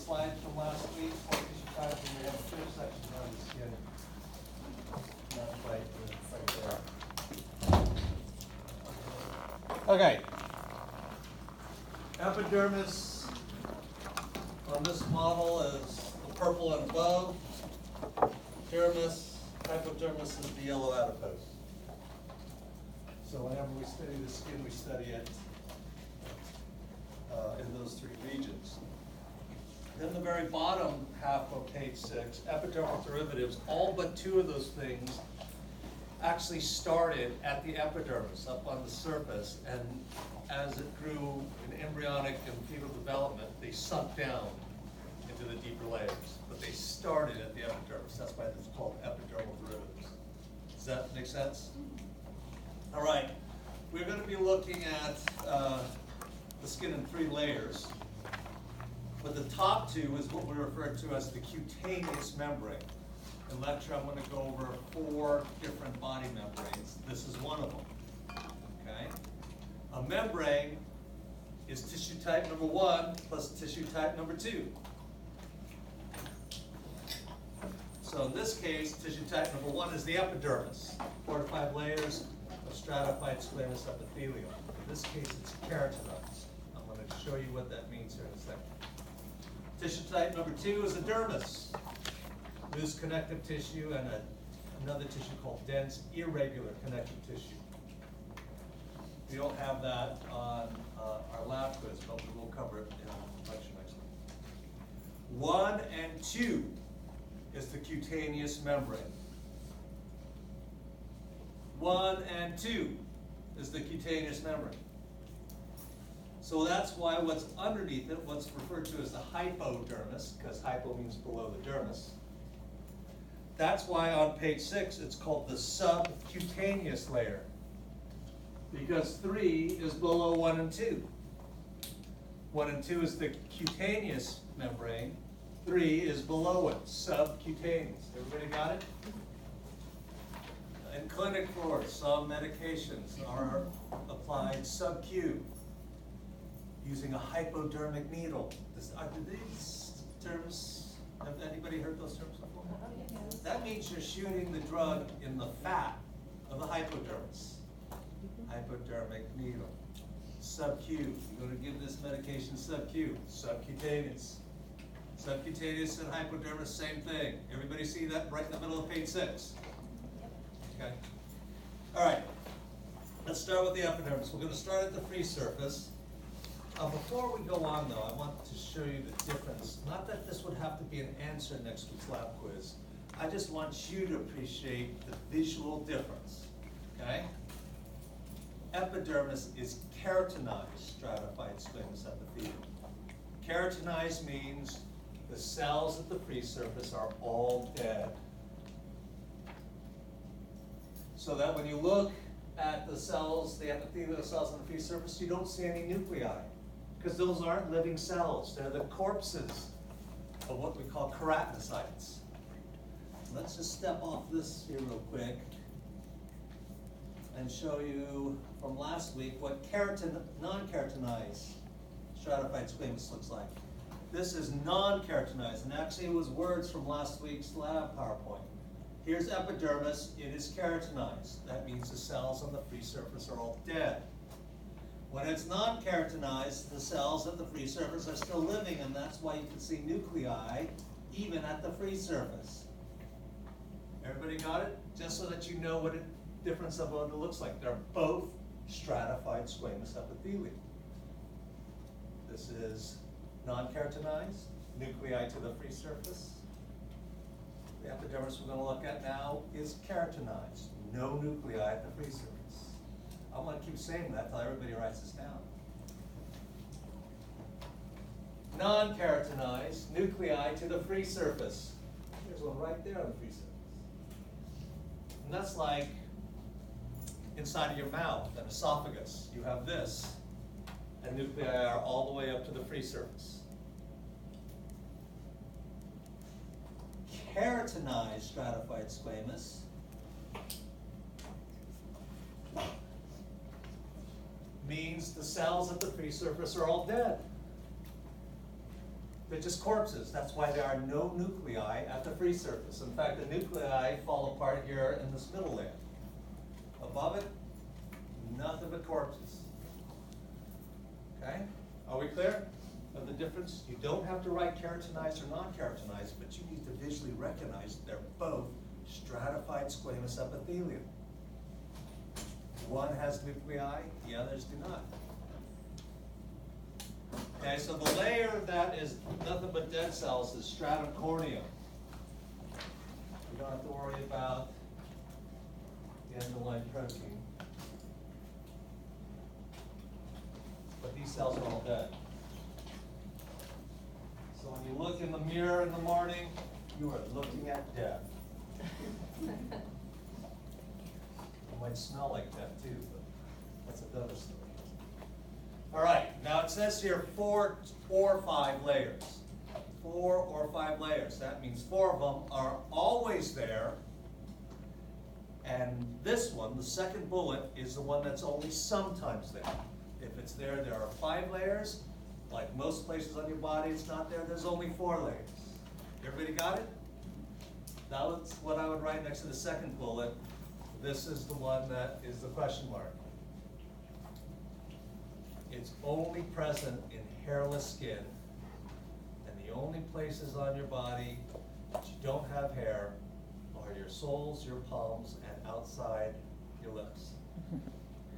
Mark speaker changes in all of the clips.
Speaker 1: slide from last week, for tissue type, and we have a clear section on the skin. Not quite there. Okay. Epidermis on this model is the purple and above. Dermis, hypodermis is the yellow adipose. So whenever we study the skin, we study it in those three regions. Then the very bottom half of page 6, epidermal derivatives, all but two of those things actually started at the epidermis, up on the surface, and as it grew in embryonic and fetal development, they sunk down into the deeper layers. But they started at the epidermis. That's why it's called epidermal derivatives. Does that make sense? All right. We're going to be looking at the skin in 3 layers. But the top 2 is what we refer to as the cutaneous membrane. In lecture, I'm going to go over 4 different body membranes. This is one of them. Okay? A membrane is tissue type number 1 plus tissue type number 2. So in this case, tissue type number 1 is the epidermis, 4 to 5 layers of stratified squamous epithelium. In this case, it's keratinized. I'm going to show you what that means here in a second. Tissue type number 2 is a dermis, loose connective tissue, and another tissue called dense, irregular connective tissue. We don't have that on our lab quiz, but we will cover it in lecture next week. 1 and 2 is the cutaneous membrane. 1 and 2 is the cutaneous membrane. So that's why what's underneath it, what's referred to as the hypodermis, because hypo means below the dermis. That's why on page 6 it's called the subcutaneous layer, because 3 is below 1 and 2. 1 and 2 is the cutaneous membrane. 3 is below it, subcutaneous. Everybody got it? In clinic floors, some medications are applied sub-Q using a hypodermic needle. Are these terms, have anybody heard those terms before? That means you're shooting the drug in the fat of the hypodermis. Hypodermic needle. Sub-Q, you're going to give this medication sub-Q, subcutaneous. Subcutaneous and hypodermis, same thing. Everybody see that right in the middle of page 6? Okay. All right. Let's start with the epidermis. We're going to start at the free surface. Before we go on, though, I want to show you the difference. Not that this would have to be an answer next week's lab quiz. I just want you to appreciate the visual difference. Okay? Epidermis is keratinized stratified squamous epithelium. Keratinized means the cells at the free surface are all dead. So that when you look at the cells, the epithelial cells on the free surface, you don't see any nuclei, because those aren't living cells. They're the corpses of what we call keratinocytes. Let's just step off this here real quick and show you from last week what non-keratinized stratified squamous looks like. This is non-keratinized, and actually it was words from last week's lab PowerPoint. Here's epidermis, it is keratinized. That means the cells on the free surface are all dead. When it's non-keratinized, the cells at the free surface are still living, and that's why you can see nuclei even at the free surface. Everybody got it? Just so that you know what a difference of what it looks like. They're both stratified squamous epithelium. This is non-keratinized, nuclei to the free surface. The epidermis we're going to look at now is keratinized, no nuclei at the free surface. I'm going to keep saying that until everybody writes this down. Non-keratinized, nuclei to the free surface. There's one right there on the free surface. And that's like inside of your mouth, an esophagus. You have this, and nuclei are all the way up to the free surface. Keratinized stratified squamous means the cells at the free surface are all dead. They're just corpses. That's why there are no nuclei at the free surface. In fact, the nuclei fall apart here in this middle layer. Above it, nothing but corpses. Okay? Are we clear of the difference? You don't have to write keratinized or non-keratinized, but you need to visually recognize they're both stratified squamous epithelium. One has nuclei, the others do not. Okay, so the layer that is nothing but dead cells is stratum corneum. You don't have to worry about the underlying protein. But these cells are all dead. So when you look in the mirror in the morning, you are looking at death. It might smell like death too, but that's another story. All right, now it says here 4 or 5 layers. 4 or 5 layers. That means 4 of them are always there. And this one, the second bullet, is the one that's only sometimes there. If it's there, there are 5 layers. Like most places on your body, it's not there. There's only 4 layers. Everybody got it? That's what I would write next to the second bullet. This is the one that is the question mark. It's only present in hairless skin, and the only places on your body that you don't have hair are your soles, your palms, and outside your lips.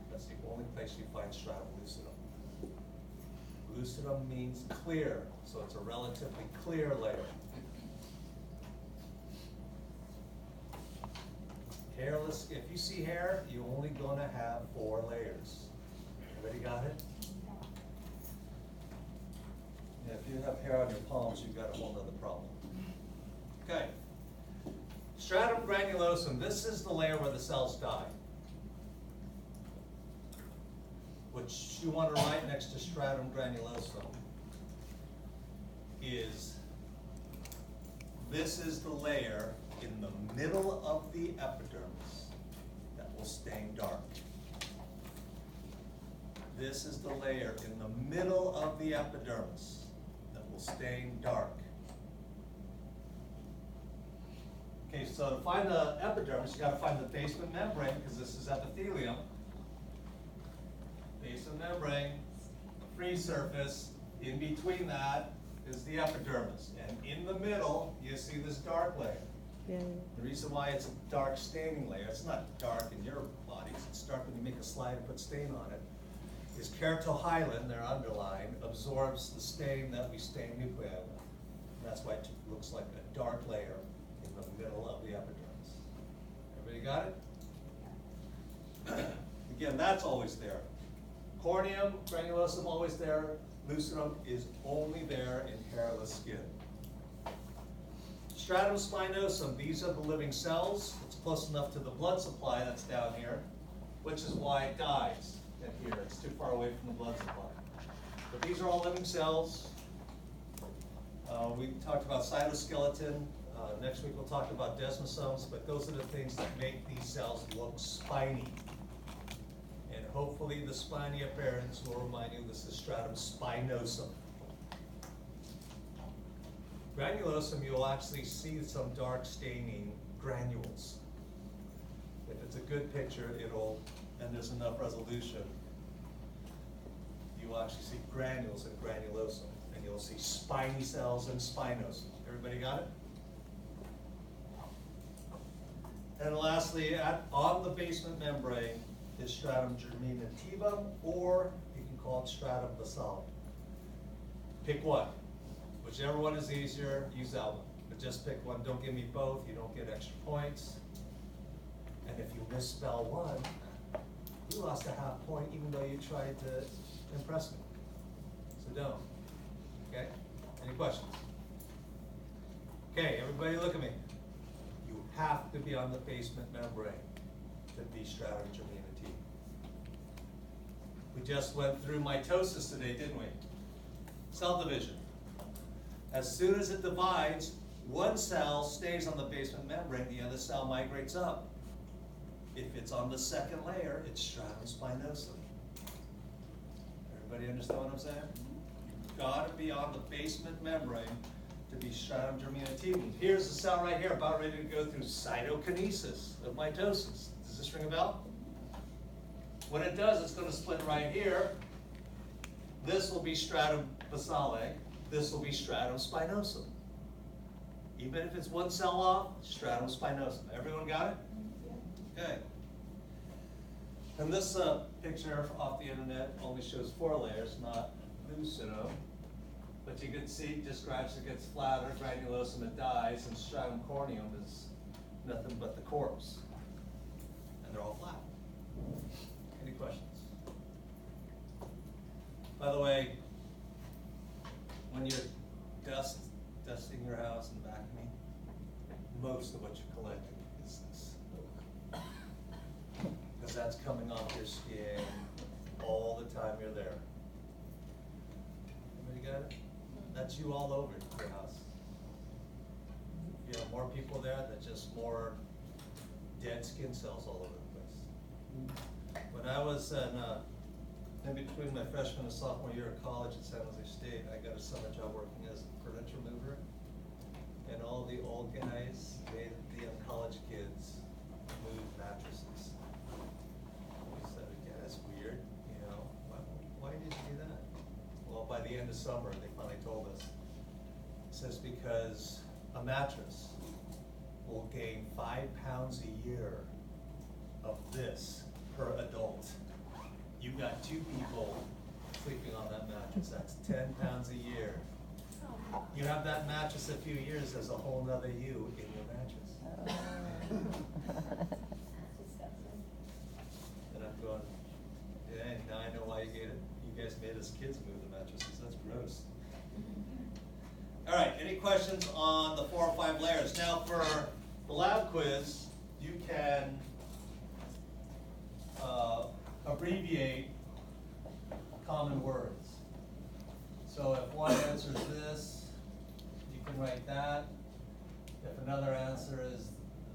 Speaker 1: That's the only place you find stratum lucidum. Lucidum means clear, so it's a relatively clear layer. Hairless, if you see hair, you're only going to have 4 layers. Everybody got it? Yeah, if you have hair on your palms, you've got a whole other problem. Okay. Stratum granulosum, this is the layer where the cells die. Which you want to write next to stratum granulosum is, this is the layer in the middle of the epidermis that will stain dark. This is the layer in the middle of the epidermis that will stain dark. Okay, so to find the epidermis, you got to find the basement membrane, because this is epithelium. Basement membrane, free surface. In between that is the epidermis, and in the middle you see this dark layer.
Speaker 2: Yeah.
Speaker 1: The reason why it's a dark staining layer, it's not dark in your bodies, it's dark when you make a slide and put stain on it, is keratohyalin, their underline, absorbs the stain that we stain nuclei with. That's why it looks like a dark layer in the middle of the epidermis. Everybody got it? Again, that's always there. Corneum, granulosum, always there. Lucidum is only there in hairless skin. Stratum spinosum, these are the living cells. It's close enough to the blood supply that's down here, which is why it dies in here. It's too far away from the blood supply. But these are all living cells. We talked about cytoskeleton. Next week we'll talk about desmosomes, but those are the things that make these cells look spiny. And hopefully the spiny appearance will remind you this is stratum spinosum. Granulosum, you'll actually see some dark staining granules. If it's a good picture, and there's enough resolution, you'll actually see granules in granulosum, and you'll see spiny cells in spinosum. Everybody got it? And lastly, on the basement membrane is stratum germinativum, or you can call it stratum basale. Pick one. Whichever one is easier, use that one. But just pick one. Don't give me both. You don't get extra points. And if you misspell one, you lost a half point even though you tried to impress me. So don't. Okay? Any questions? Okay, everybody look at me. You have to be on the basement membrane to be stratum germinativum. We just went through mitosis today, didn't we? Cell division. As soon as it divides, one cell stays on the basement membrane, the other cell migrates up. If it's on the second layer, it's stratum spinosum. Everybody understand what I'm saying? gotta be on the basement membrane to be stratum germinativum. Here's the cell right here, about ready to go through cytokinesis of mitosis. Does this ring a bell? When it does, it's gonna split right here. This will be stratum basale, this will be stratum spinosum. Even if it's one cell off, stratum spinosum. Everyone got it? Okay. And this picture off the internet only shows 4 layers, not leucino. But you can see just gradually gets flatter, granulosum it dies, and stratum corneum is nothing but the corpse. And they're all flat. Any questions? By the way, when you're dusting your house and vacuuming, most of what you're collecting is this. Because that's coming off your skin all the time you're there. Everybody got it? That's you all over your house. You have more people there, that's just more dead skin cells all over the place. When I was in between my freshman and sophomore year of college at San Jose State, I got a summer job working as a furniture mover. And all the old guys made the young college kids move mattresses. We said, yeah, that's weird, you know, why did you do that? Well, by the end of summer, they finally told us. It says because a mattress will gain 5 pounds a year of this per adult. You got 2 people sleeping on that mattress, that's 10 pounds a year. You have that mattress a few years, there's a whole nother you in your mattress. And I'm going, yeah, now I know why you guys made us kids move the mattresses, that's gross. All right, any questions on the 4 or 5 layers? Now for the lab quiz, you can abbreviate common words. So if one answer is this, you can write that. If another answer is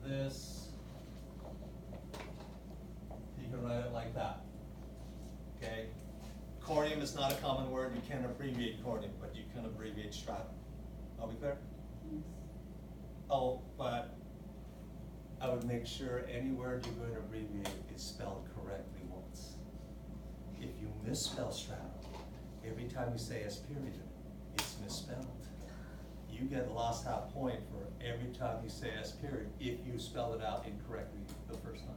Speaker 1: this, you can write it like that. Okay? Corneum is not a common word. You can't abbreviate corneum, but you can abbreviate stratum. Are we clear? Yes. Oh, but I would make sure any word you're going to abbreviate is spelled correctly once. If you misspell stratum, every time you say S period, it's misspelled. You get a lost half point for every time you say S period if you spell it out incorrectly the first time.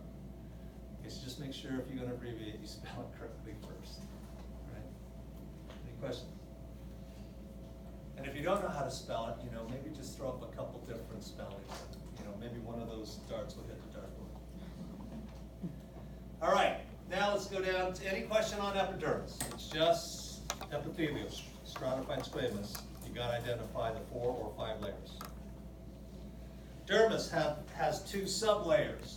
Speaker 1: Okay, so just make sure if you're going to abbreviate, you spell it correctly first. Right? Any questions? And if you don't know how to spell it, you know, maybe just throw up a couple different spellings. You know, maybe one of those darts will hit the dartboard. All right, now let's go down to any question on epidermis. It's just epithelial, stratified squamous. You got to identify the 4 or 5 layers. Dermis has 2 sublayers.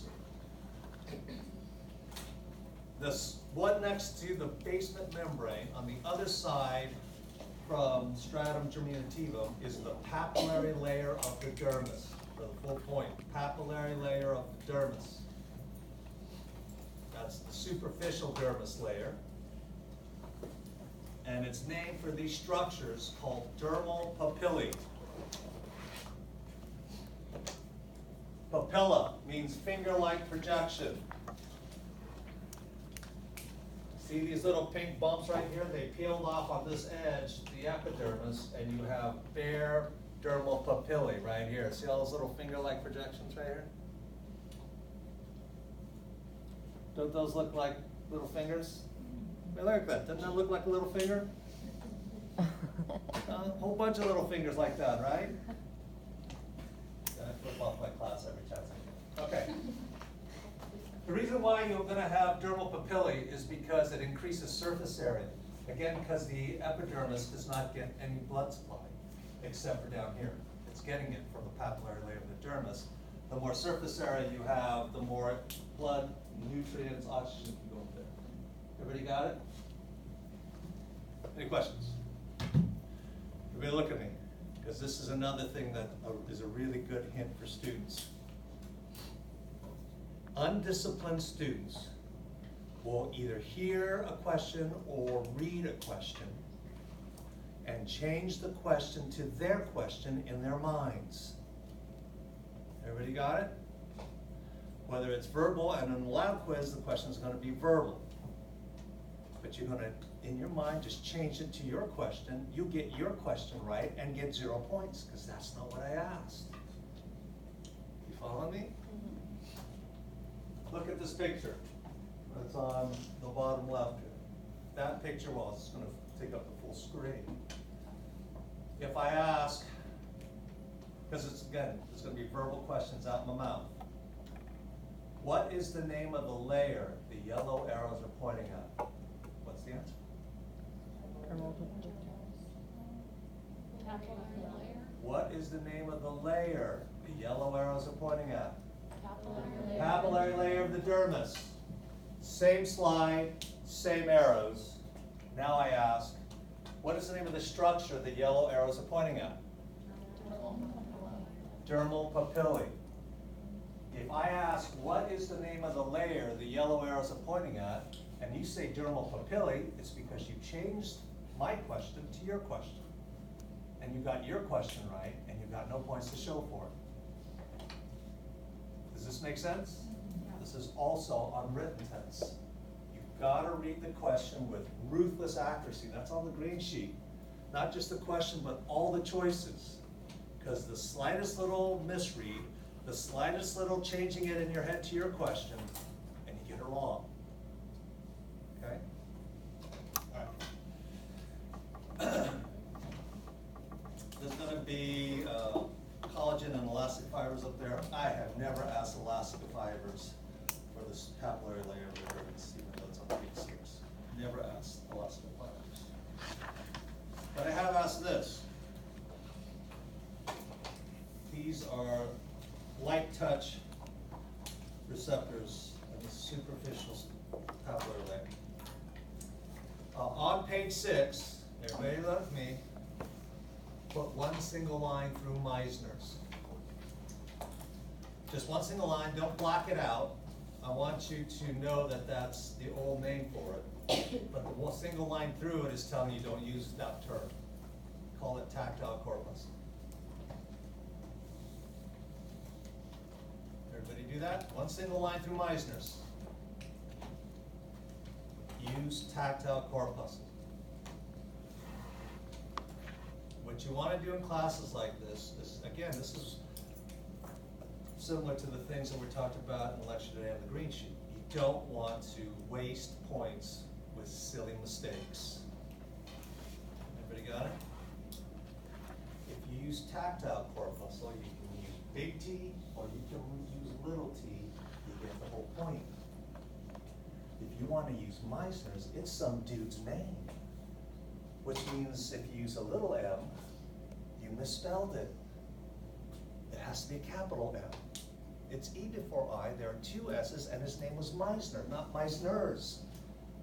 Speaker 1: This one next to the basement membrane on the other side from stratum germinativum is the papillary layer of the dermis. For the full point, papillary layer of the dermis. That's the superficial dermis layer. And it's named for these structures called dermal papillae. Papilla means finger-like projection. See these little pink bumps right here? They peeled off on this edge, the epidermis, and you have bare dermal papillae right here. See all those little finger-like projections right here? Don't those look like little fingers? Hey, look at that. Doesn't that look like a little finger? A whole bunch of little fingers like that, right? I flip off my class every chance I get. Okay. The reason why you're going to have dermal papillae is because it increases surface area. Again, because the epidermis does not get any blood supply, except for down here. It's getting it from the papillary layer of the dermis. The more surface area you have, the more blood, nutrients, oxygen can go up there. Everybody got it? Any questions? Everybody look at me, because this is another thing that is a really good hint for students. Undisciplined students will either hear a question or read a question and change the question to their question in their minds. Everybody got it? Whether it's verbal, and in the lab quiz, the question is going to be verbal. But you're going to, in your mind, just change it to your question. You get your question right and get 0 points, because that's not what I asked. You follow me? Look at this picture. It's on the bottom left here. That picture, well, it's going to take up the full screen. If I ask, because it's, again, it's going to be verbal questions out in my mouth. What is the name of the layer the yellow arrows are pointing at? What's the answer? What is the name of the layer the yellow arrows are pointing at? Papillary layer of the dermis. Same slide, same arrows. Now I ask, what is the name of the structure the yellow arrows are pointing at? Dermal papillae. If I ask, what is the name of the layer the yellow arrows are pointing at, and you say dermal papillae, it's because you changed my question to your question. And you got your question right, and you got no points to show for it. Does this make sense? This is also on written tense. You've got to read the question with ruthless accuracy. That's on the green sheet. Not just the question, but all the choices. Because the slightest little misread, the slightest little changing it in your head to your question, and you get it wrong. Okay? All right. There's going to be collagen and elastic fibers up there. I have never asked elastic fibers for this papillary layer of the dermis, even though it's on page 6. Never asked elastic fibers. But I have asked this. These are light touch receptors in the superficial papillary layer. On page 6, everybody look at me, put one single line through Meissner's. Just one single line, don't block it out. I want you to know that that's the old name for it. But the one single line through it is telling you don't use that term. Call it tactile corpus. Everybody do that? One single line through Meissner's. Use tactile corpuscles. What you want to do in classes like this is, again, this is similar to the things that we talked about in the lecture today on the green sheet. You don't want to waste points with silly mistakes. Everybody got it? If you use tactile corpuscle, you can use big T or you can use little t, you get the whole point. If you want to use Meissner's, it's some dude's name. Which means if you use a little m, you misspelled it. It has to be a capital M. It's E before I, there are 2 S's, and his name was Meissner, not Meissner's.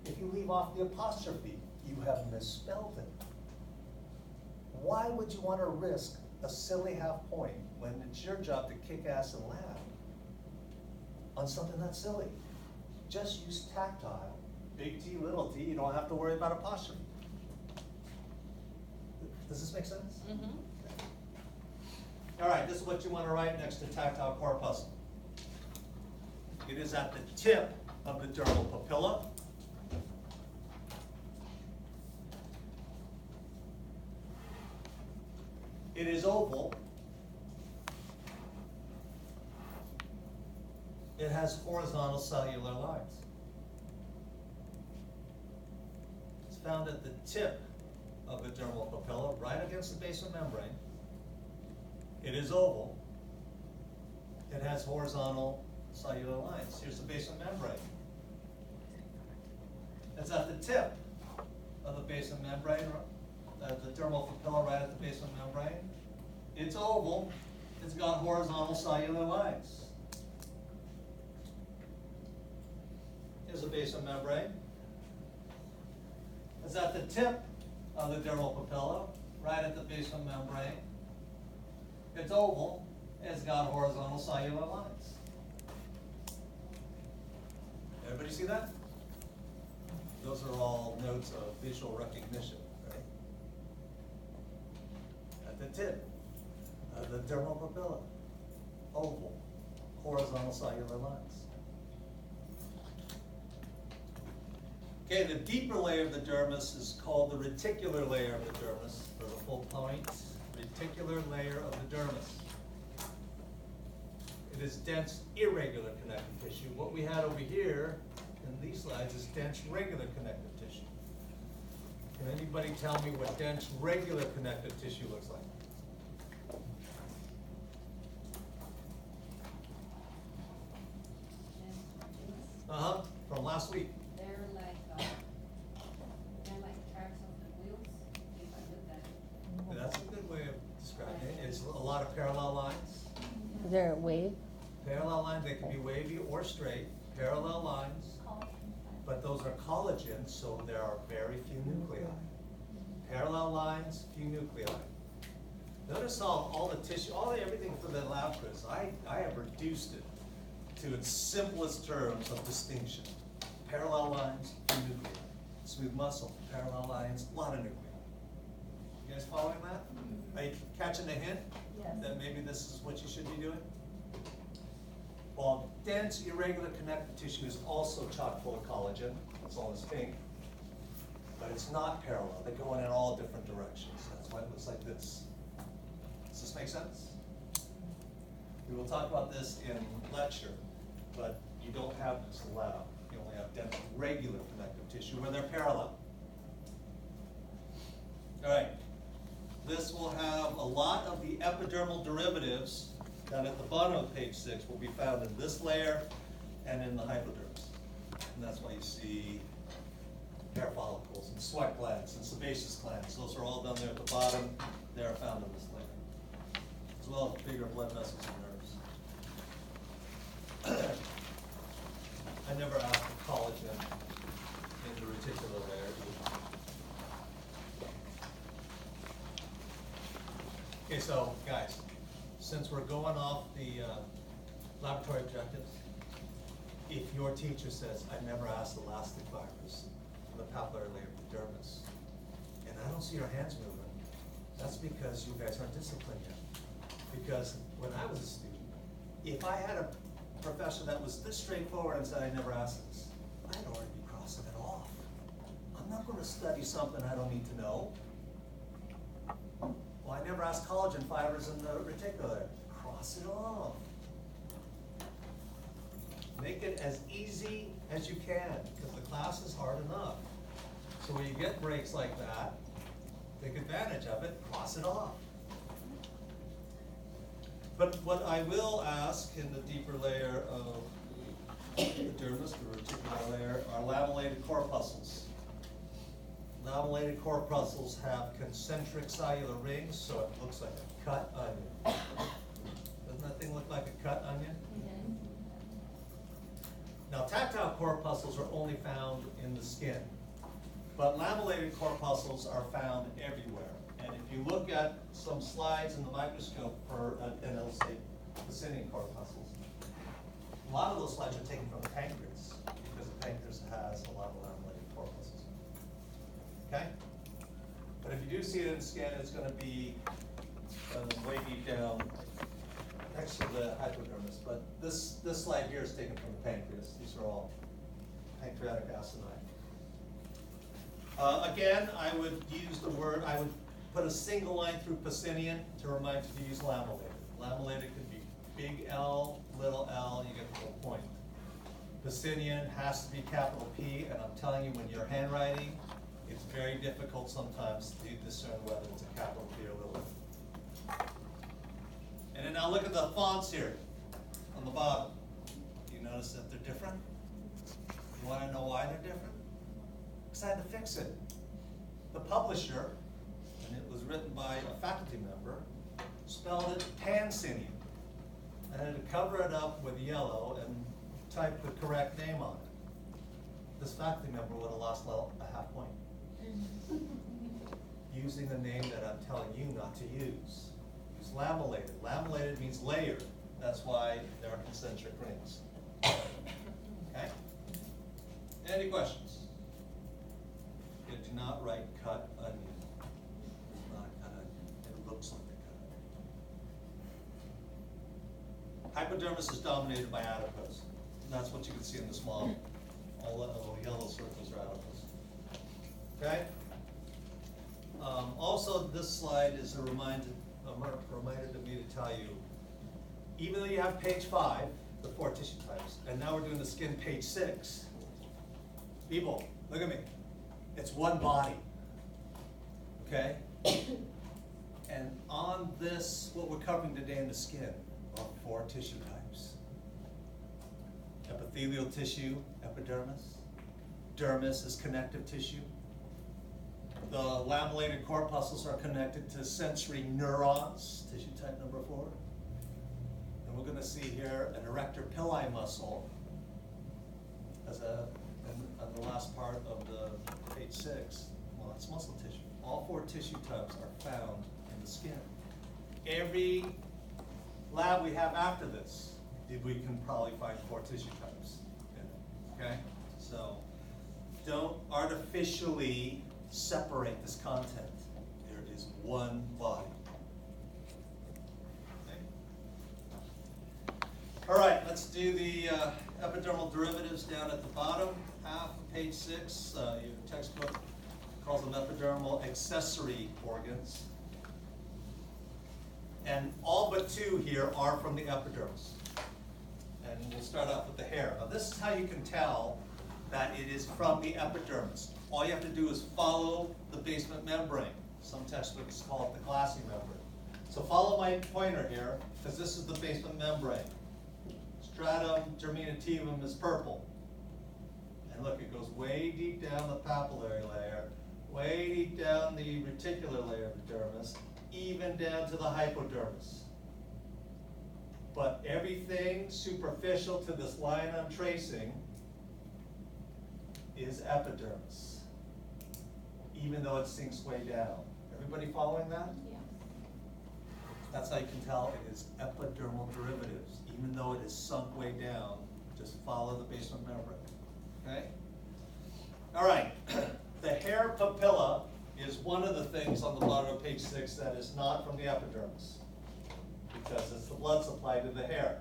Speaker 1: If you leave off the apostrophe, you have misspelled it. Why would you want to risk a silly half point when it's your job to kick ass in lab on something that's silly? Just use tactile, big T, little t, you don't have to worry about apostrophe. Does this make sense? Mm-hmm. Okay. All right, this is what you want to write next to tactile corpuscle. It is at the tip of the dermal papilla. It is oval. It has horizontal cellular lines. It's found at the tip of the dermal papilla, right against the basement membrane. It is oval. It has horizontal cellular lines. Here's the basement membrane. It's at the tip of the basement membrane, the dermal papilla right at the basement membrane. It's oval. It's got horizontal cellular lines. Here's the basement membrane. It's at the tip of the dermal papilla, right at the basement membrane. It's oval, it's got horizontal cellular lines. Everybody see that? Those are all notes of visual recognition, right? dentin, the dermal papilla, oval, horizontal cellular lines. Okay, the deeper layer of the dermis is called the reticular layer of the dermis, for the full point, reticular layer of the dermis. It is dense, irregular connective tissue. What we had over here in these slides is dense, regular connective tissue. Can anybody tell me what dense, regular connective tissue looks like? From last week.
Speaker 2: They're like tracks of the wheels, if I look at it.
Speaker 1: That's a good way of describing it. It's a lot of parallel lines.
Speaker 3: Is there a wave?
Speaker 1: Parallel lines, they can be wavy or straight, parallel lines, but those are collagen, so there are very few nuclei. Parallel lines, few nuclei. Notice all the tissue, everything for the lab quiz, I have reduced it to its simplest terms of distinction. Parallel lines, few nuclei. Smooth muscle, parallel lines, a lot of nuclei. You guys following that? Are you catching the hint?
Speaker 2: Yes.
Speaker 1: That maybe this is what you should be doing? Well, dense, irregular connective tissue is also chock full of collagen, it's all this pink, but it's not parallel. They go in all different directions. That's why it looks like this. Does this make sense? We will talk about this in lecture, but you don't have this in lab. You only have dense, regular connective tissue where they're parallel. All right. This will have a lot of the epidermal derivatives down at the bottom of page 6 will be found in this layer and in the hypodermis. And that's why you see hair follicles and sweat glands and sebaceous glands. Those are all down there at the bottom. They are found in this layer, as well as bigger blood vessels and nerves. I never asked for collagen in the reticular layer either. Okay, so guys, since we're going off the laboratory objectives, if your teacher says, I've never asked elastic fibers for the papillary layer of the dermis, and I don't see your hands moving, that's because you guys aren't disciplined yet. Because when I was a student, if I had a professor that was this straightforward and said, I never asked this, I'd already be crossing it off. I'm not gonna study something I don't need to know. Well, I never asked collagen fibers in the reticular. Cross it off. Make it as easy as you can, because the class is hard enough. So when you get breaks like that, take advantage of it, cross it off. But what I will ask in the deeper layer of the dermis, the reticular layer, are lamellated corpuscles. Lamellated corpuscles have concentric cellular rings, so it looks like a cut onion. Doesn't that thing look like a cut onion? Now, tactile corpuscles are only found in the skin, but lamellated corpuscles are found everywhere. And if you look at some slides in the microscope for, and it'll say Pacinian corpuscles, a lot of those slides are taken from the pancreas, because the pancreas has a lot of lamellated corpuscles. Okay? But if you do see it in the skin, it's going to be way deep down next to the hypodermis. But this slide here is taken from the pancreas. These are all pancreatic acidosis. Again, I would use the word, I would put a single line through Pacinian to remind you to use lamellated. Lamellated could be big L, little l, you get the whole point. Pacinian has to be capital P, and I'm telling you, when you're handwriting, it's very difficult sometimes to discern whether it's a capital P or little f. And then now look at the fonts here on the bottom. Do you notice that they're different? You want to know why they're different? Because I had to fix it. The publisher, and it was written by a faculty member, spelled it Pancinian. I had to cover it up with yellow and type the correct name on it. This faculty member would have lost a half point. Using the name that I'm telling you not to use. Use lamellated. Lamellated means layered. That's why there are concentric rings. Okay? Any questions? You do not write cut onion. It's not a cut onion. It looks like a cut Hypodermis is dominated by adipose. And that's what you can see in this model. All the little yellow circles are adipose. Okay? Also, this slide is a reminder to me to tell you, even though you have page 5, the 4 tissue types, and now we're doing the skin page 6, people, look at me. It's one body. Okay? And on this, what we're covering today in the skin are 4 tissue types. Epithelial tissue, epidermis. Dermis is connective tissue. The lamellated corpuscles are connected to sensory neurons, tissue type number 4. And we're going to see here an erector pili muscle as on the last part of the page 6. Well, it's muscle tissue. All 4 tissue types are found in the skin. Every lab we have after this, we can probably find 4 tissue types in it. Okay? So don't artificially separate this content. There is one body. Okay. All right, let's do the epidermal derivatives down at the bottom half of page 6. Your textbook calls them epidermal accessory organs. And all but 2 here are from the epidermis. And we'll start off with the hair. Now this is how you can tell that it is from the epidermis. All you have to do is follow the basement membrane. Some textbooks call it the glassy membrane. So follow my pointer here, because this is the basement membrane. Stratum germinativum is purple. And look, it goes way deep down the papillary layer, way deep down the reticular layer of the dermis, even down to the hypodermis. But everything superficial to this line I'm tracing is epidermis, even though it sinks way down. Everybody following that?
Speaker 2: Yeah.
Speaker 1: That's how you can tell it is epidermal derivatives. Even though it is sunk way down, just follow the basement membrane. Okay? All right. The hair papilla is one of the things on the bottom of page 6 that is not from the epidermis, because it's the blood supply to the hair.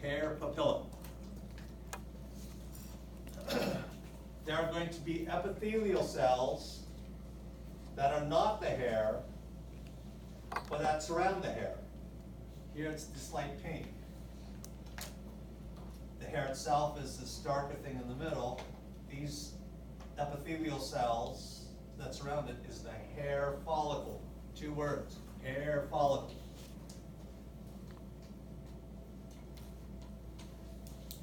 Speaker 1: Hair papilla. There are going to be epithelial cells that are not the hair, but that surround the hair. Here it's this light pink. The hair itself is this darker thing in the middle. These epithelial cells that surround it is the hair follicle. 2 words, hair follicle.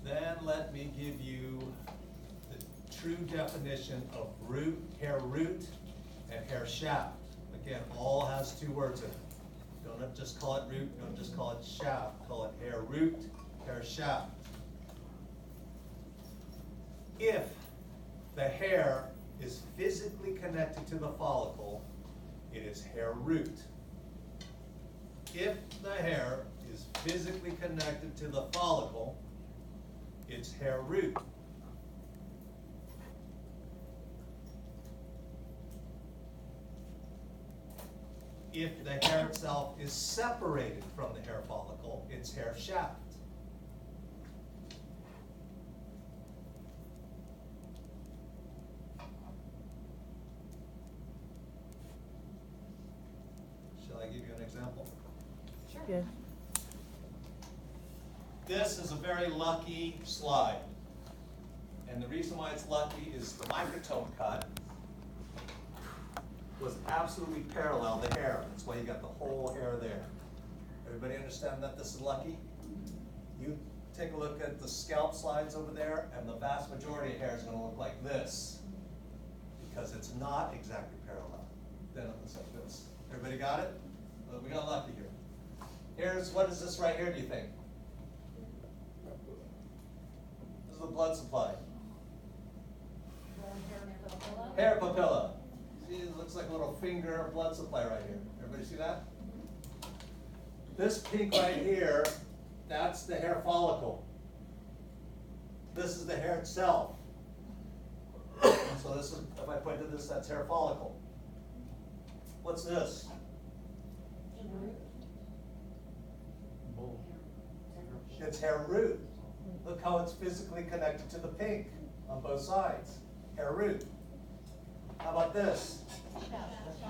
Speaker 1: Then let me give you the true definition of root, hair root, and hair shaft. Again, all has 2 words in it. Don't just call it root, don't just call it shaft. Call it hair root, hair shaft. If the hair is physically connected to the follicle, it is hair root. If the hair is physically connected to the follicle, it's hair root. If the hair itself is separated from the hair follicle, it's hair shaft. Shall I give you an example?
Speaker 2: Sure.
Speaker 3: Yeah.
Speaker 1: This is a very lucky slide. And the reason why it's lucky is the microtome cut was absolutely parallel to hair. That's why you got the whole hair there. Everybody understand that this is lucky? You take a look at the scalp slides over there, and the vast majority of hair is going to look like this, because it's not exactly parallel. Then it looks like this. Everybody got it? Well, we got lucky here. Here's, what is this right here, do you think? This is the blood supply. Hair papilla. See, it looks like a little finger of blood supply right here. Everybody see that? This pink right here, that's the hair follicle. This is the hair itself. So this is, if I point to this, that's hair follicle. What's this? It's hair root. Look how it's physically connected to the pink on both sides. Hair root. How about this?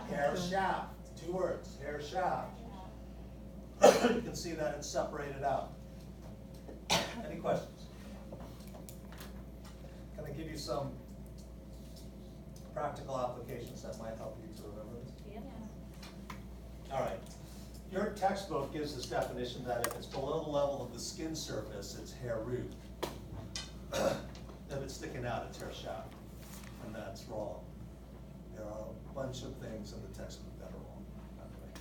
Speaker 1: Hair shaft. 2 words, hair shaft. You can see that it's separated out. Any questions? Can I give you some practical applications that might help you to remember this?
Speaker 2: Yeah.
Speaker 1: All right. Your textbook gives this definition that if it's below the level of the skin surface, it's hair root. If it's sticking out, it's hair shaft. And that's wrong. There are a bunch of things in the textbook that are wrong. Okay.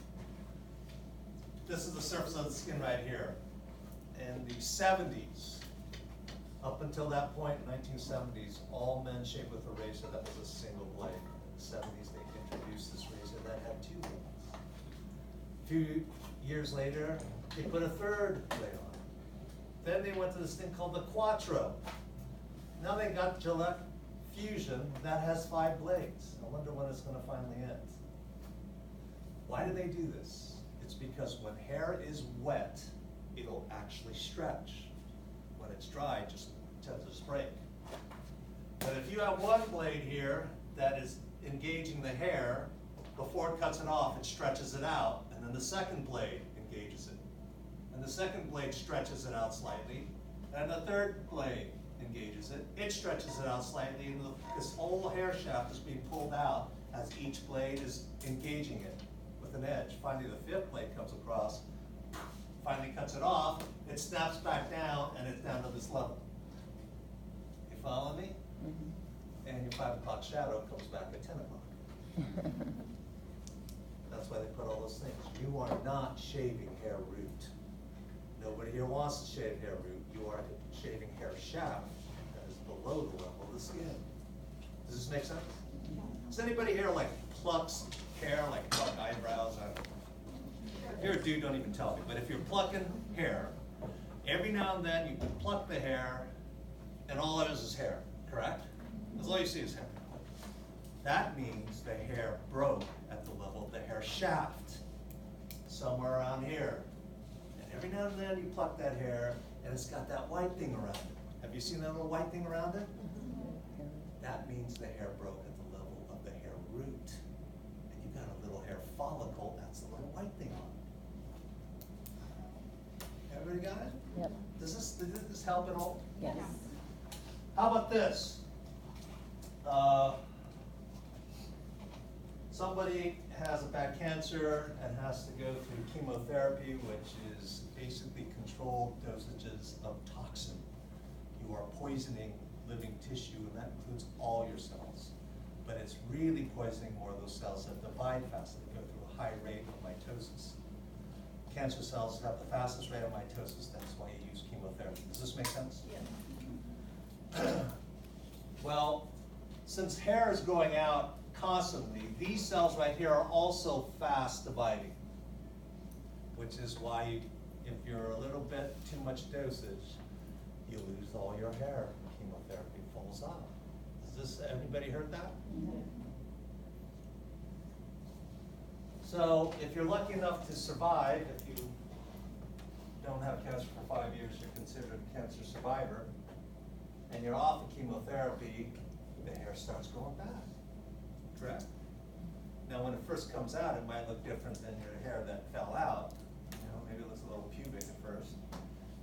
Speaker 1: This is the surface of the skin right here. In the 70s, up until that point, 1970s, all men shaved with a razor that was a single blade. In the 70s, they introduced this razor that had 2 blades. A few years later, they put a 3rd blade on. Then they went to this thing called the Quattro. Now they got Gillette Fusion that has 5 blades. I wonder when it's gonna finally end. Why do they do this? It's because when hair is wet, it'll actually stretch. When it's dry, it just tends to just break. But if you have 1 blade here that is engaging the hair, before it cuts it off, it stretches it out, and then the 2nd blade engages it. And the 2nd blade stretches it out slightly, and the 3rd blade engages it. It stretches it out slightly, and this whole hair shaft is being pulled out as each blade is engaging it with an edge. Finally, the 5th blade comes across, finally cuts it off, it snaps back down, and it's down to this level. You follow me? And your 5 o'clock shadow comes back at 10 o'clock. That's why they put all those things. You are not shaving hair root. Nobody here wants to shave hair root. You are shaving hair shaft that is below the level of the skin. Does this make sense? Does anybody here like plucks hair, like pluck eyebrows? If you're a dude, don't even tell me. But if you're plucking hair, every now and then you can pluck the hair, and all it is hair, correct? That's all you see is hair. That means the hair broke at the level of the hair shaft, somewhere around here. And every now and then you pluck that hair, and it's got that white thing around it. Have you seen that little white thing around it? That means the hair broke at the level of the hair root. And you've got a little hair follicle, that's the little white thing on it. Everybody got it?
Speaker 3: Yep.
Speaker 1: Did this help at all?
Speaker 3: Yes.
Speaker 1: How about this? Somebody has a bad cancer and has to go through chemotherapy, which is basically controlled dosages of toxin. You are poisoning living tissue, and that includes all your cells. But it's really poisoning more of those cells that divide fast. They go through a high rate of mitosis. Cancer cells have the fastest rate of mitosis, that's why you use chemotherapy. Does this make sense?
Speaker 2: Yeah.
Speaker 1: Well, since hair is growing out constantly, these cells right here are also fast dividing, which is why if you're a little bit too much dosage, you lose all your hair. Chemotherapy falls off. Everybody heard that? So if you're lucky enough to survive, if you don't have cancer for 5 years, you're considered a cancer survivor, and you're off of chemotherapy, the hair starts growing back. Correct? Now, when it first comes out, it might look different than your hair that fell out. You know, maybe it looks a little pubic at first.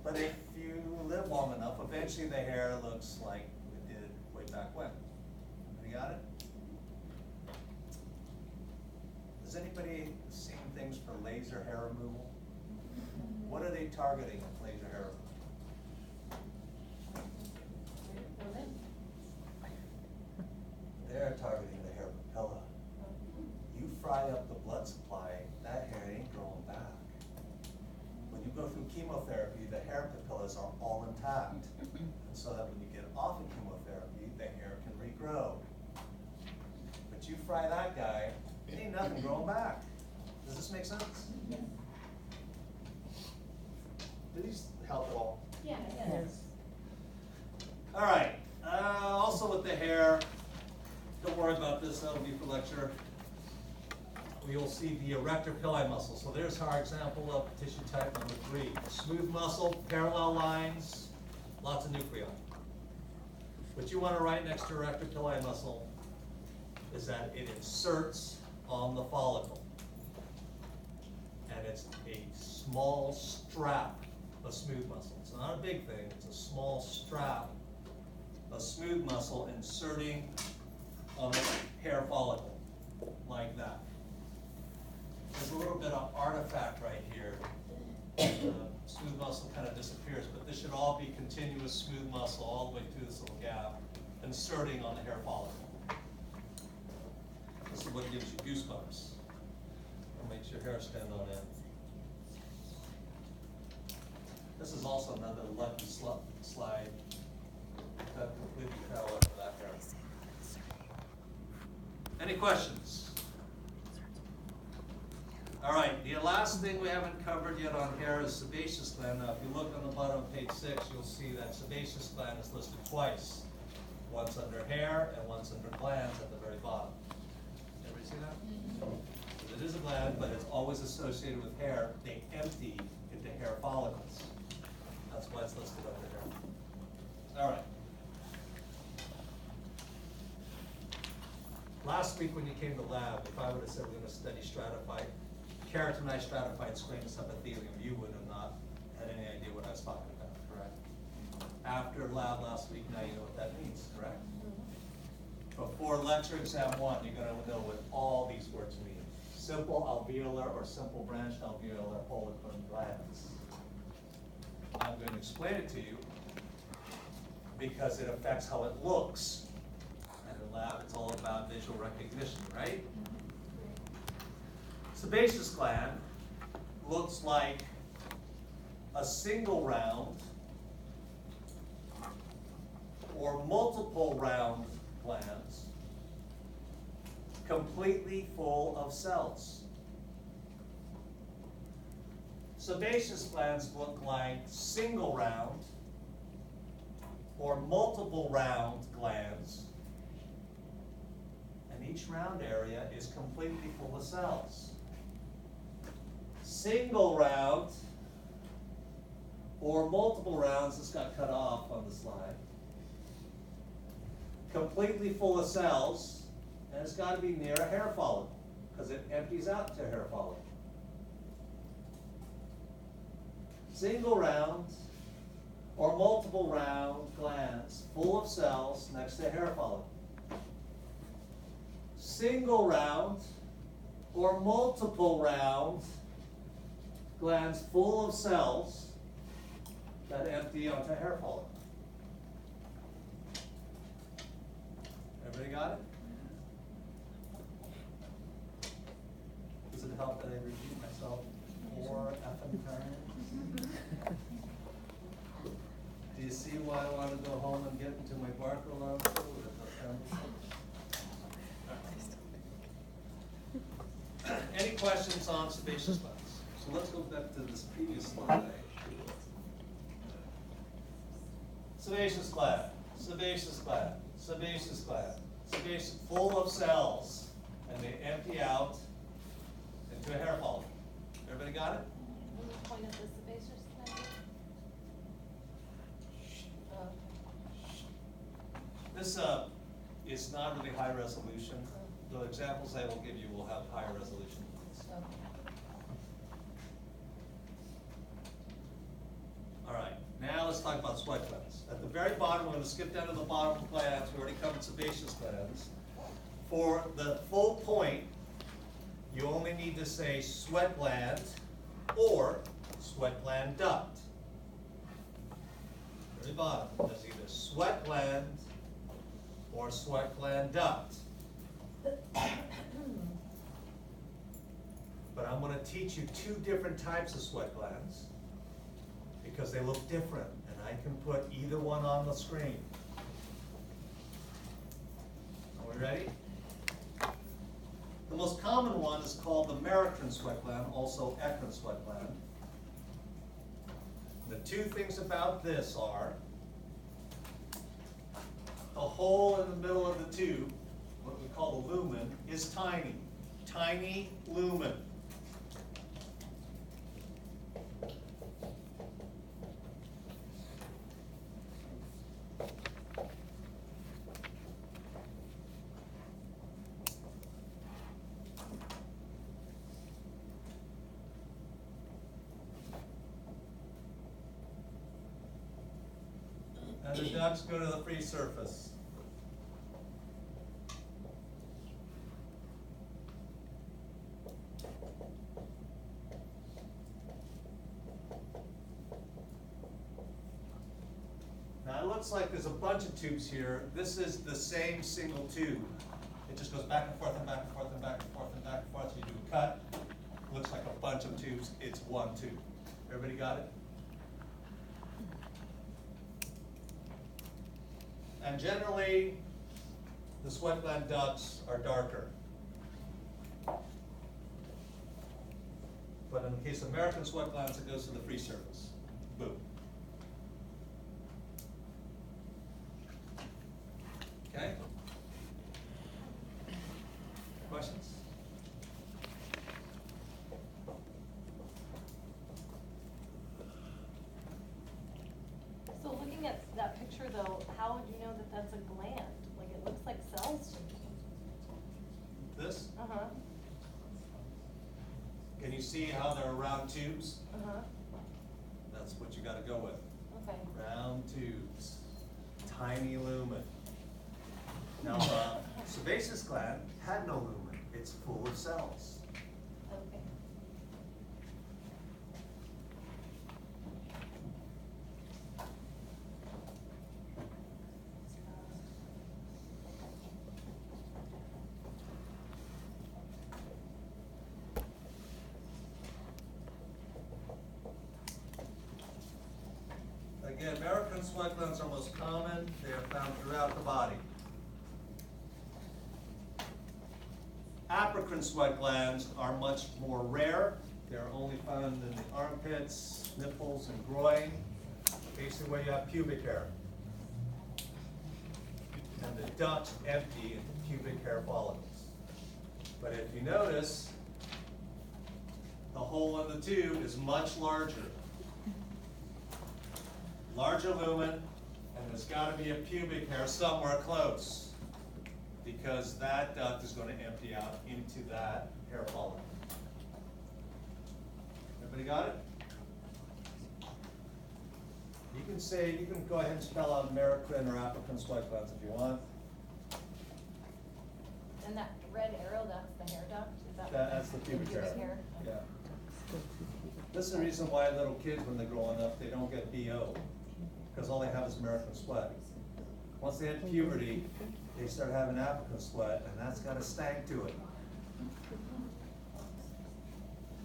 Speaker 1: But if you live long enough, eventually the hair looks like it did way back when. You got it? Has anybody seen things for laser hair removal? What are they targeting with laser hair removal? They're targeting the hair papilla. You fry up the blood supply, that hair ain't growing back. When you go through chemotherapy, the hair papillas are all intact. And so that when you get off of chemotherapy, the hair can regrow. But you fry that guy, it ain't nothing growing back. Does this make sense?
Speaker 2: Yes.
Speaker 1: Do these help at all?
Speaker 2: Yeah,
Speaker 3: Yes.
Speaker 1: All right, also with the hair, don't worry about this, that'll be for lecture. you'll see the erector pili muscle. So there's our example of tissue type number 3. Smooth muscle, parallel lines, lots of nuclei. What you want to write next to erector pili muscle is that it inserts on the follicle. And it's a small strap of smooth muscle. It's not a big thing, it's a small strap of smooth muscle inserting on the hair follicle, like that. There's a little bit of artifact right here. Smooth muscle kind of disappears, but this should all be continuous smooth muscle all the way through this little gap, inserting on the hair follicle. This is what gives you goosebumps. It makes your hair stand on end. This is also another lucky slide that completely parallel to that hair. Any questions? All right, the last thing we haven't covered yet on hair is sebaceous gland. Now, if you look on the bottom of page 6, you'll see that sebaceous gland is listed twice. Once under hair and once under glands at the very bottom. Everybody see that? It is a gland, but it's always associated with hair. They empty into hair follicles. That's why it's listed under hair. All right. Last week when you came to lab, if I would have said we're going to study stratified, keratinized stratified squamous epithelium, you would have not had any idea what I was talking about, correct? After lab last week, now you know what that means, correct? Before lecture exam 1, you're going to know what all these words mean. Simple alveolar or simple branched alveolar holocrine glands. I'm going to explain it to you because it affects how it looks. And in lab, it's all about visual recognition, right? Sebaceous gland looks like a single round or multiple round glands completely full of cells. Sebaceous glands look like single round or multiple round glands, and each round area is completely full of cells. Single round or multiple rounds, this got cut off on the slide, completely full of cells, and it's got to be near a hair follicle because it empties out to a hair follicle. Single round or multiple round glands full of cells next to a hair follicle. Single round or multiple round glands full of cells that empty onto a hair follicle. Everybody got it? Does it help that I repeat myself 4 effing times? Do you see why I want to go home and get into my Barker lounge? Any questions on sebaceous glands? So let's go back to this previous slide. Sebaceous gland, sebaceous gland, sebaceous gland, sebaceous, full of cells, and they empty out into a hair follicle. Everybody got it?
Speaker 2: What was the point of the sebaceous gland?
Speaker 1: This is not really high resolution. The examples I will give you will have higher resolution. All right, now let's talk about sweat glands. At the very bottom, we're going to skip down to the bottom of glands. We already covered sebaceous glands. For the full point, you only need to say sweat gland or sweat gland duct. Very bottom, there's either sweat gland or sweat gland duct. But I'm going to teach you 2 different types of sweat glands because they look different, and I can put either one on the screen. Are we ready? The most common one is called the Marroquin sweat gland, also eccrine sweat gland. The 2 things about this are the hole in the middle of the tube, what we call the lumen, is tiny, tiny lumen. And the ducts go to the free surface. Now it looks like there's a bunch of tubes here. This is the same single tube. It just goes back and forth and back and forth and back and forth and back and forth. You do a cut, looks like a bunch of tubes. It's one tube. Everybody got it? And generally, the sweat gland ducts are darker. But in the case of American sweat glands, it goes to the free surface. Boom. Okay? Questions?
Speaker 3: So looking at that picture though, how would you know that that's a gland? Like it looks like cells to me.
Speaker 1: This?
Speaker 3: Uh-huh,
Speaker 1: Can you see how they're round tubes?
Speaker 3: uh-huh,
Speaker 1: That's what you gotta go with.
Speaker 3: okay.
Speaker 1: Round tubes, tiny lumen. Now, the sebaceous gland had no lumen. It's full of cells.
Speaker 3: Okay.
Speaker 1: Again, American sweat glands are most common. They are found throughout the body. Apocrine sweat glands are much more rare. They're only found in the armpits, nipples, and groin, basically where you have pubic hair. And the ducts empty into pubic hair follicles. But if you notice, the hole in the tube is much larger. Larger lumen, and there's gotta be a pubic hair somewhere close, because that duct is gonna empty out into that hair follicle. Everybody got it? You can go ahead and spell out American or African sweat glands if you want.
Speaker 3: And that red arrow, that's the hair duct? Is that?
Speaker 1: That's the pubic hair.
Speaker 3: hair?
Speaker 1: Yeah. This is the reason why little kids, when they're growing up, they don't get BO, because all they have is American sweat. Once they hit puberty, they start having African sweat, and that's got a stank to it.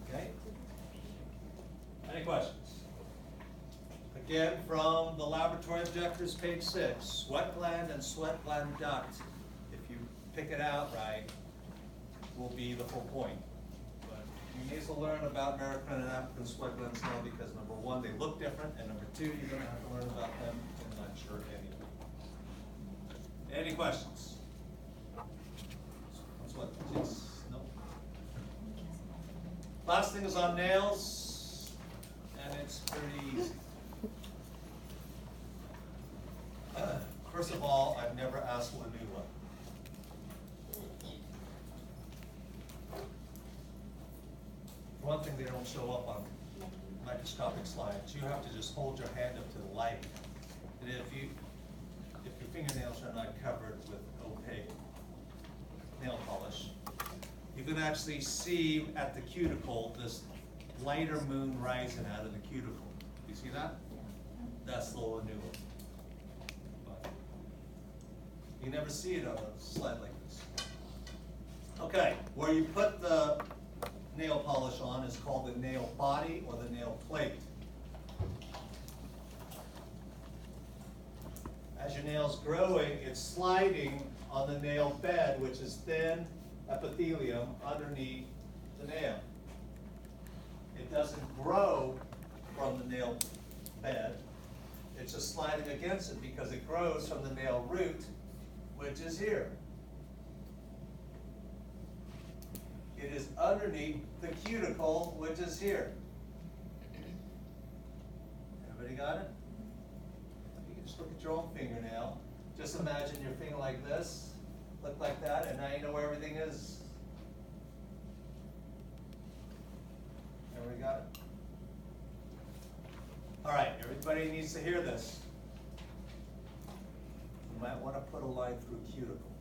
Speaker 1: Okay? Any questions? Again, from the laboratory objectives, page 6, sweat gland and sweat gland duct, if you pick it out right, will be the full point. But you need to learn about American and African sweat glands now, because number one, they look different, and number two, you're gonna have to learn about them in lecture anyway. Any questions? That's what, yes, no? Last thing is on nails, and it's pretty easy. First of all, I've never asked Lanula. For one thing, they don't show up on microscopic slides. You have to just hold your hand up to the light. And if your fingernails are not covered with opaque nail polish, you can actually see at the cuticle this lighter moon rising out of the cuticle. You see that? That's the Lanula. But you never see it on a slide like this. Okay, where you put the nail polish on is called the nail body or the nail plate. As your nail's growing, it's sliding on the nail bed, which is thin epithelium underneath the nail. It doesn't grow from the nail bed. It's just sliding against it because it grows from the nail root, which is here. It underneath the cuticle, which is here. Everybody got it? You can just look at your own fingernail. Just imagine your finger like this, look like that, and now you know where everything is. Everybody got it? All right, everybody needs to hear this. You might want to put a line through cuticle.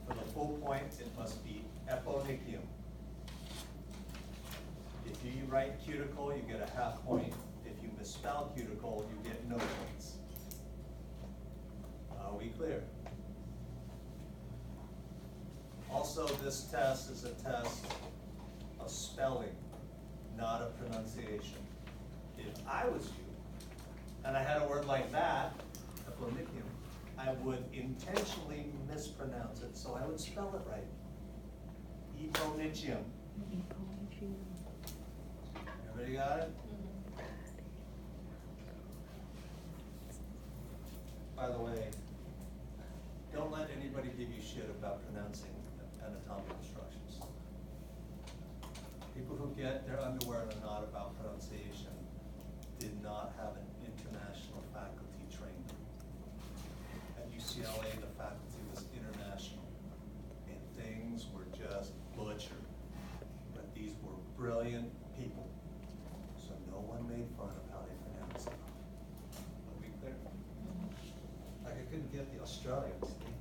Speaker 1: For the full point, it must be eponychium. If you write cuticle, you get a half point. If you misspell cuticle, you get no points. Are we clear? Also, this test is a test of spelling, not of pronunciation. If I was you, and I had a word like that, eponychium, I would intentionally mispronounce it, so I would spell it right. Eponychium. Everybody got it? By the way, don't let anybody give you shit about pronouncing anatomical structures. People who get their underwear in a knot about pronunciation did not have an international faculty train them. At UCLA, the faculty was international, and things were just butchered. But these were brilliant people, so no one made fun of how they pronounced it. Are we clear? Like I couldn't get the Australians, they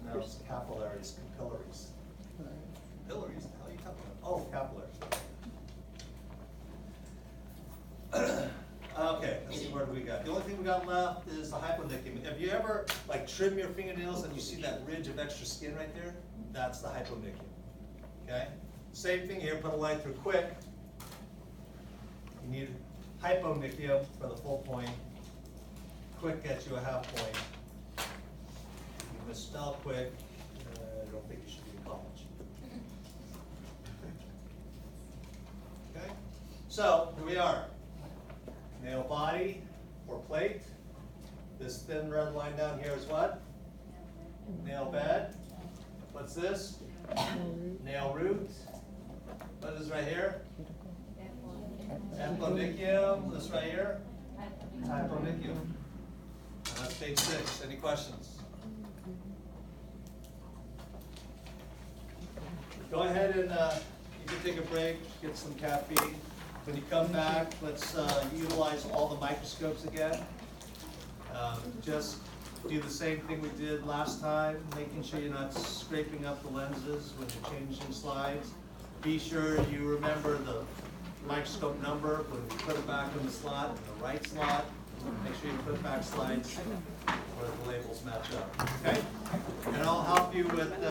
Speaker 1: pronounced capillaries, capillaries. Capillaries, how are you talking about? Oh, capillaries. Okay, let's see, what do we got? The only thing we got left is the hyponychium. Have you ever, like, trim your fingernails and you see that ridge of extra skin right there? That's the hyponychium, okay? Same thing here, put a line through quick. You need hyponychium for the full point. Quick gets you a half point. You misspell quick, I don't think you should be in college. Okay, so here we are. Nail body or plate. This thin red line down here is what? Nail bed. What's this? Nail root. What is right here? Eponychium. This right here? Hyponychium. That's page 6. Any questions? Go ahead and you can take a break, get some caffeine. When you come back, let's utilize all the microscopes again. Just do the same thing we did last time, making sure you're not scraping up the lenses when you're changing slides. Be sure you remember the microscope number when you put it back in the slot, in the right slot. Make sure you put back slides where the labels match up, okay? And I'll help you with